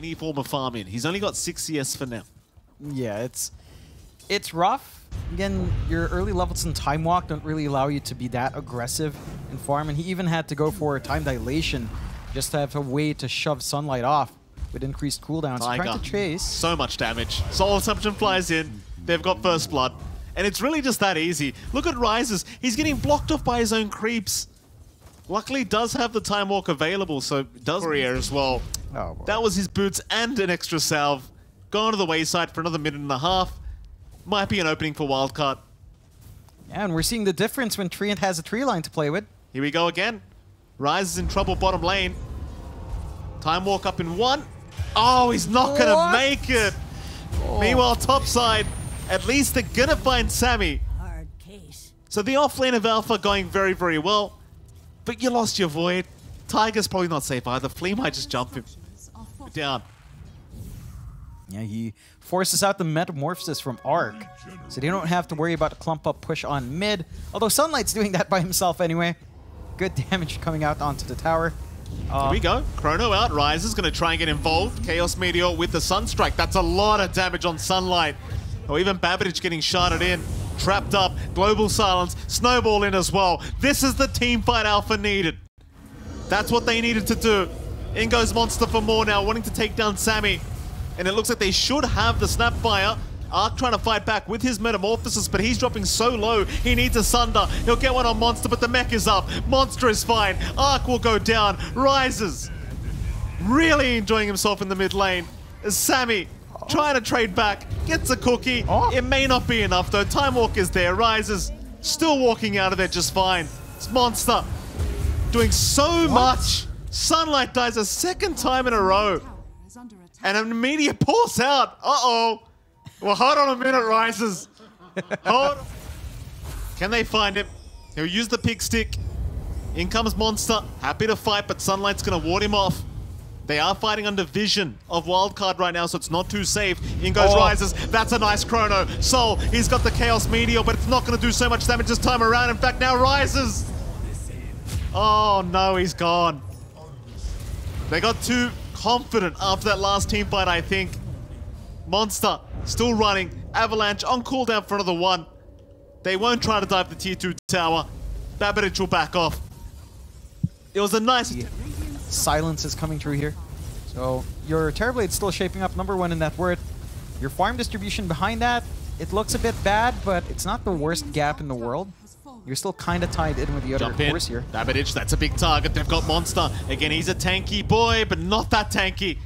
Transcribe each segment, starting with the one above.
any form of farm in. He's only got 6 CS for now. Yeah, it's rough. Again, your early levels in Time Walk don't really allow you to be that aggressive in farm, and he even had to go for a Time Dilation just to have a way to shove Sunlight off with increased cooldowns. Trying to chase. So much damage. Soul Assumption flies in. They've got First Blood. And it's really just that easy. Look at Rises. He's getting blocked off by his own creeps. Luckily, does have the Time Walk available, so does Courier as well. Oh, boy. That was his boots and an extra salve. Gone to the wayside for another minute and a half. Might be an opening for Wildcard. Yeah, and we're seeing the difference when Thiuth has a tree line to play with. Here we go again. Rise is in trouble bottom lane. Time Walk up in 1. Oh, he's not going to make it. Oh. Meanwhile, top side, at least they're going to find Sammy. Hard case. So the off lane of Alpha going very, very well. But you lost your Void. Tiger's probably not safe either. Flea might just jump him down. Yeah, he forces out the Metamorphosis from Arc, so they don't have to worry about a clump up push on mid. Although Sunlight's doing that by himself anyway. Good damage coming out onto the tower. Here we go. Chrono out. Rise is going to try and get involved. Chaos Meteor with the Sunstrike. That's a lot of damage on Sunlight. Or even Babbage getting sharded in. Trapped up. Global Silence. Snowball in as well. This is the team fight Alpha needed. That's what they needed to do. In goes Monster for more now, wanting to take down Sammy. And it looks like they should have the Snapfire. Arc trying to fight back with his Metamorphosis, but he's dropping so low. He needs a Sunder. He'll get one on Monster, but the mech is up. Monster is fine. Arc will go down. Rises. Really enjoying himself in the mid lane. As Sammy trying to trade back. Gets a cookie. It may not be enough though. Time Walk is there. Rises. Still walking out of there just fine. It's Monster. Doing so much. Sunlight dies a second time in a row. And an immediate pulse out. Uh-oh. Well, hold on a minute, Rises. Hold on. Can they find him? He'll use the pig stick. In comes Monster. Happy to fight, but Sunlight's going to ward him off. They are fighting under vision of Wildcard right now, so it's not too safe. In goes Rises. That's a nice Chrono. Soul, he's got the Chaos Meteor, but it's not going to do so much damage this time around. In fact, now Rises. Oh, no, he's gone. They got too confident after that last team fight, I think. Monster still running. Avalanche on cooldown for another 1. They won't try to dive the tier 2 tower. Babbage will back off. It was a nice... Silence is coming through here. So your Terrorblade's still shaping up number 1 in that word. Your farm distribution behind that, it looks a bit bad, but it's not the worst gap in the world. You're still kind of tied in with the other horse here. Babbage, that's a big target. They've got Monster. Again, he's a tanky boy, but not that tanky.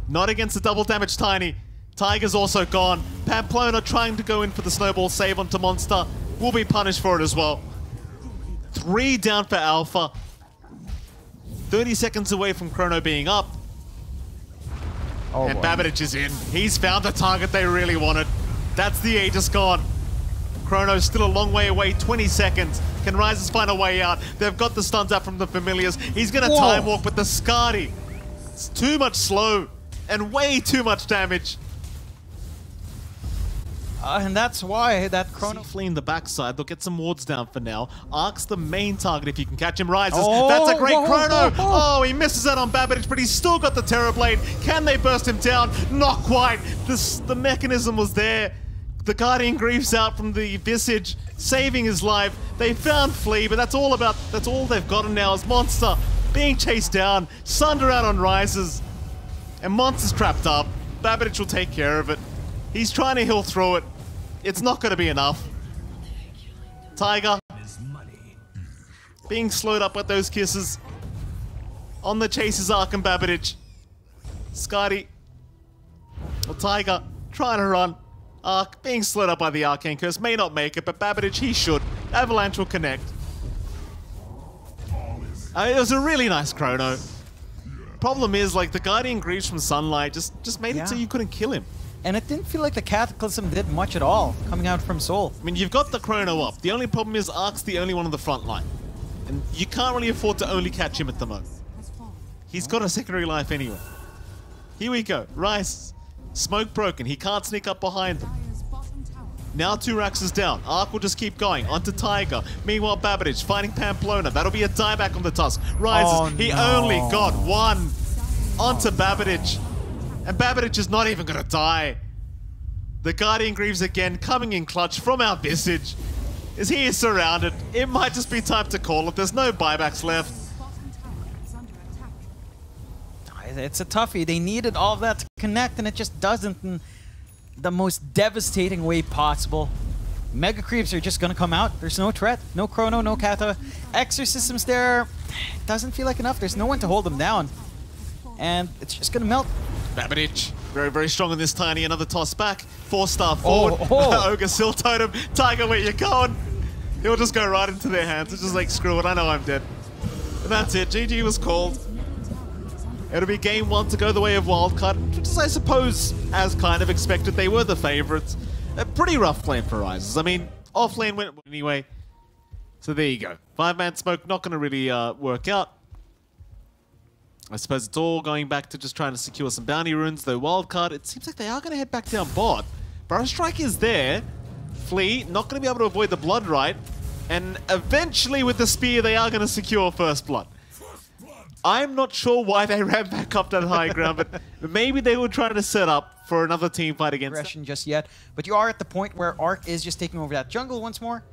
Not against the double damage Tiny. Tiger's also gone. Pamplona trying to go in for the snowball save onto Monster. Will be punished for it as well. 3 down for Alpha. 30 seconds away from Chrono being up. And Babbage is in. He's found the target they really wanted. That's the Aegis gone. Chrono's still a long way away, 20 seconds. Can Rises find a way out? They've got the stuns up from the Familiars. He's going to Time Walk with the Skadi. It's too much slow and way too much damage. And that's why that Chrono... Fleeing the backside, they'll get some wards down for now. Arc's the main target if you can catch him. Rises. That's a great Chrono. Oh, he misses out on Babbage, but he's still got the Terrorblade. Can they burst him down? Not quite. The mechanism was there. The Guardian Grief's out from the Visage, saving his life. They found Flea, but that's all they've gotten now is Monster being chased down. Sunder out on Rises. And Monster's trapped up. Babbage will take care of it. He's trying to heal through it. It's not going to be enough. Tiger being slowed up with those kisses. On the chase is Ark and Babbage. Skadi. Well, Tiger trying to run. Ark being slowed up by the Arcane Curse. May not make it, but Babbage, he should. Avalanche will connect. It was a really nice Chrono. Problem is, like, the Guardian Greaves from Sunlight just made it so you couldn't kill him. And it didn't feel like the Cataclysm did much at all, coming out from Soul. I mean, you've got the Chrono up. The only problem is Ark's the only one on the front line. And you can't really afford to only catch him at the moment. He's got a secondary life anyway. Here we go. Rice. Smoke broken. He can't sneak up behind them. Now 2 Raxes down. Ark will just keep going. Onto Tiger. Meanwhile, Babbage fighting Pamplona. That'll be a dieback on the Tusk. Rises. He only got 1 onto Babbage. And Babbage is not even going to die. The Guardian Greaves again coming in clutch from our Visage. As he is surrounded, it might just be time to call it. There's no buybacks left. It's a toughie. They needed all of that to connect, and it just doesn't in the most devastating way possible. Mega Creeps are just going to come out. There's no threat, no Chrono, no Kata. Exorcisms there. Doesn't feel like enough. There's no one to hold them down. And it's just going to melt. Babbage, very, very strong on this Tiny. Another toss back. 4-star forward. Ogre Sill Totem. Tiger, where you going? He'll just go right into their hands. It's just like, screw it, I know I'm dead. And that's it. GG was called. It'll be game 1 to go the way of Wildcard, which is, I suppose, as kind of expected. They were the favorites. A pretty rough lane for Rises. I mean, off lane went anyway. So there you go. 5-man smoke, not going to really work out. I suppose it's all going back to just trying to secure some bounty runes, though Wildcard, it seems like they are going to head back down bot. Burrow Strike is there. Flea, not going to be able to avoid the Blood Right. And eventually with the Spear, they are going to secure First Blood. I'm not sure why they ran back up that high ground, but maybe they were trying to set up for another team fight against them. Just yet, but you are at the point where Arc is just taking over that jungle once more,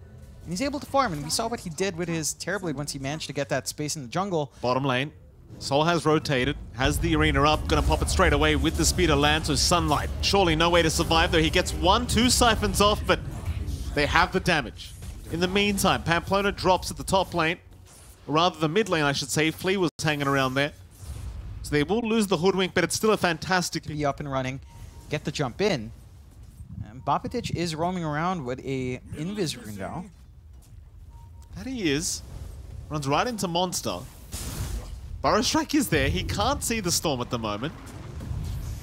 and he's able to farm, and we saw what he did with his Terrorblade once he managed to get that space in the jungle. Bottom lane, Soul has rotated, has the arena up, gonna pop it straight away with the speed of land, so Sunlight, surely no way to survive, though he gets 1-2 siphons off, but they have the damage. In the meantime, Pamplona drops at the top lane, or rather the mid lane, I should say. Flea was hanging around there. So they will lose the Hoodwink, but it's still a fantastic... Be up and running, get the jump in. And Bapatic is roaming around with a Invis rune now. That he is. Runs right into Monster. Burrow Strike is there. He can't see the Storm at the moment.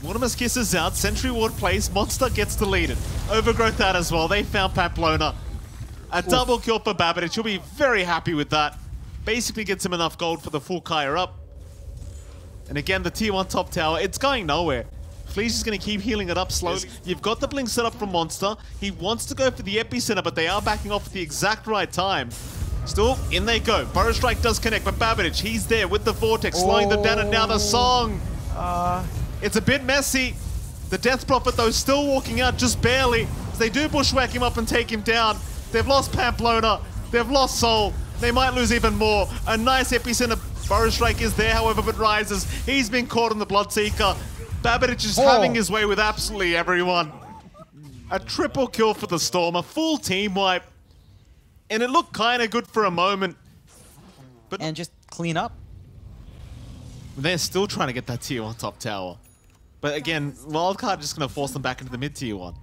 Mortimer's Kiss is out. Sentry Ward plays. Monster gets deleted. Overgrowth out as well. They found Pamplona. A double kill for Babbage. He'll be very happy with that. Basically gets him enough gold for the full Kaya up. And again, the tier 1 top tower, it's going nowhere. Flea's just going to keep healing it up slowly. You've got the blink set up from Monster. He wants to go for the epicenter, but they are backing off at the exact right time. Still, in they go. Burrow Strike does connect, but Babbage, he's there with the Vortex, slowing them down, and now the song. It's a bit messy. The Death Prophet, though, still walking out just barely. As they do bushwhack him up and take him down. They've lost Pamplona. They've lost Soul. They might lose even more. A nice epicenter. Burrow Strike is there, however, but Rises. He's been caught in the Bloodseeker. Babbage is having his way with absolutely everyone. A triple kill for the Storm. A full team wipe. And it looked kind of good for a moment. And just clean up. They're still trying to get that tier 1 top tower. But again, Wildcard just going to force them back into the mid tier 1.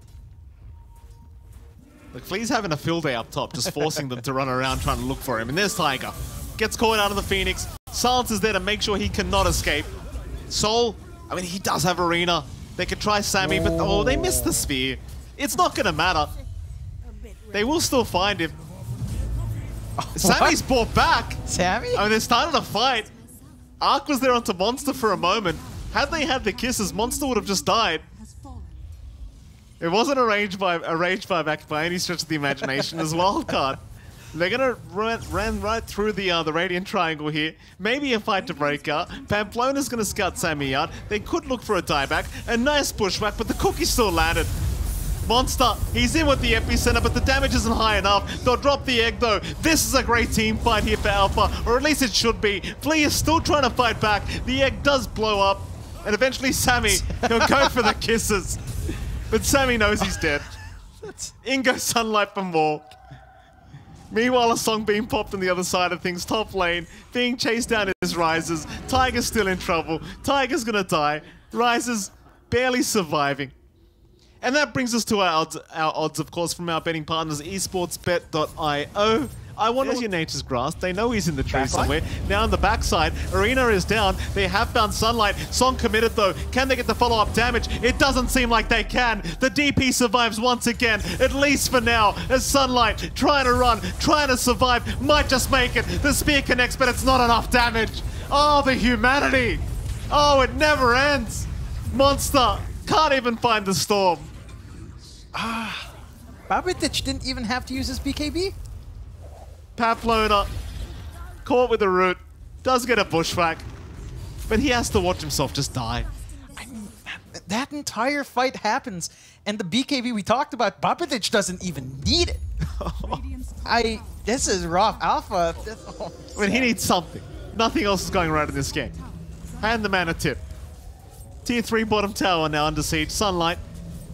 Look, Flea's having a field day up top, just forcing them to run around trying to look for him. And there's Tiger. Gets caught out of the Phoenix. Silence is there to make sure he cannot escape. Soul, I mean, he does have Arena. They could try Sammy, but oh, they missed the Spear. It's not going to matter. They will still find him. Sammy's brought back. Sammy? I mean, they started a fight. Arc was there onto Monster for a moment. Had they had the kisses, Monster would have just died. It wasn't a rage buyback by any stretch of the imagination as Wildcard. They're going to run right through the Radiant Triangle here. Maybe a fight to break out. Pamplona's going to scout Sammy out. They could look for a dieback. A nice bushwhack, but the cookie still landed. Monster, he's in with the epicenter, but the damage isn't high enough. They'll drop the egg, though. This is a great team fight here for Alpha, or at least it should be. Flea is still trying to fight back. The egg does blow up, and eventually Sammy, he'll go for the kisses. But Sammy knows he's dead. In goes Sunlight for more. Meanwhile, a song being popped on the other side of things. Top lane, being chased down is Rises. Tiger's still in trouble. Tiger's gonna die. Rises barely surviving. And that brings us to our odds, of course, from our betting partners, esportsbet.io. I wonder your Nature's Grass. They know he's in the tree somewhere. Now on the backside, Arena is down. They have found Sunlight. Song committed, though. Can they get the follow-up damage? It doesn't seem like they can. The DP survives once again, at least for now, as Sunlight trying to run, trying to survive, might just make it. The spear connects, but it's not enough damage. Oh, the humanity. Oh, it never ends. Monster can't even find the Storm. Babitic didn't even have to use his BKB. Pamplona, caught with a root, does get a bushwhack, but he has to watch himself just die. I mean, that entire fight happens, and the BKB we talked about, Babicic doesn't even need it. This is rough. Alpha. I mean, he needs something. Nothing else is going right in this game. Hand the man a tip. Tier 3 bottom tower now under siege. Sunlight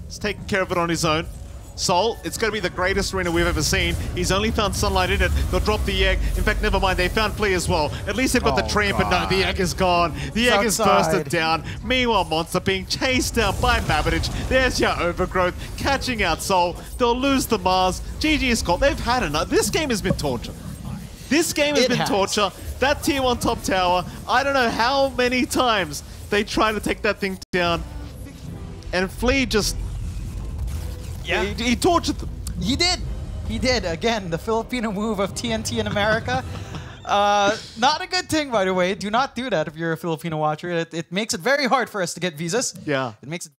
is taking care of it on his own. Soul, it's going to be the greatest arena we've ever seen. He's only found Sunlight in it. They'll drop the egg. In fact, never mind, they found Flea as well. At least they've got the tramp, but no, the egg is gone. The egg is bursted down. Meanwhile, Monster being chased down by Babicic. There's your Overgrowth, catching out Soul. They'll lose the Mars. GG is called. They've had enough. This game has been torture. This game has been torture. That tier 1 top tower, I don't know how many times they try to take that thing down. And Flea just... Yeah. He tortured them. He did. He did. Again, the Filipino move of TNT in America. Not a good thing, by the way. Do not do that if you're a Filipino watcher. It makes it very hard for us to get visas. Yeah. It makes it...